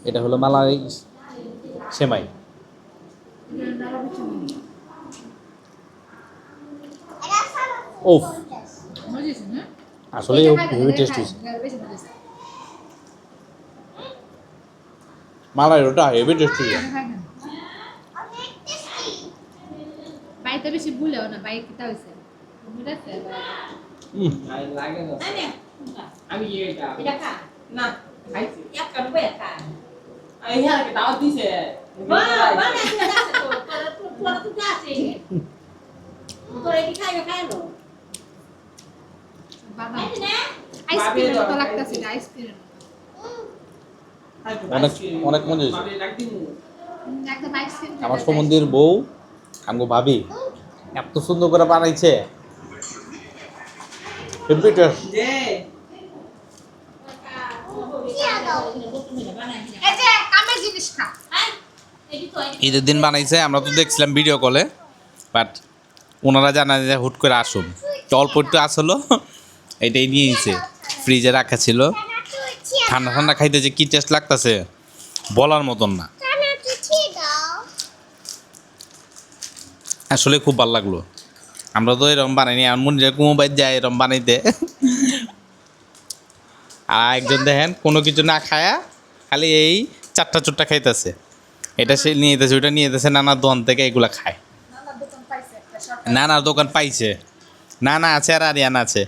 এটা হলো মালাই সেমাই। ওফ, আসলে হেভি টেস্টি। মালাই ওটা হেভি টেস্টি। বাইতে বেশি ভুলেও না, বাইক কিটা হইছে বুঝাছে লাগে না আমি এটা খা না খাইছি এক কাটবে খা এই হ্যাঁ কে দাও দিছে বাবা না তুই আছে তো তোরা তো আছে তোরা কি খাইবে খাইলো বাবা আইসক্রিম তো লাগতাছে আইসক্রিম অনেক অনেক মজা হয়েছে। একদম আইসক্রিম আমার সমন্দির বউ আমগো ভাবি এত সুন্দর করে বানাইছে, হেভি টেস্ট। যে এই যে কামের জিনিস খা ঈদের দিন বানাইছে, আমরা তো দেখছিলাম ভিডিও কলে, বাট ওনারা জানা যায় হুট করে আসুন, তো অল্প একটু আসলো এটাই নিয়ে নিছে, ফ্রিজে রাখা ছিল। ঠান্ডা ঠান্ডা খাইতে যে কি টেস্ট লাগতেছে বলার মতন না, আসলে খুব ভালো লাগলো। আমরা তো এরকম বানাইনি, আমার মনে হয় মোবাইল যায় এরকম বানাইতে। আর একজন দেখেন কোনো কিছু না খায়া খালি এই চারটা চুট্টা খাইতেছে, এটা সে নিয়ে যেতেছে, ওইটা নিয়ে যেতেছে, নানার দোকান থেকে এগুলা খায়। নানার দোকান পাইছে, নানা আছে আর আরিয়ান আছে।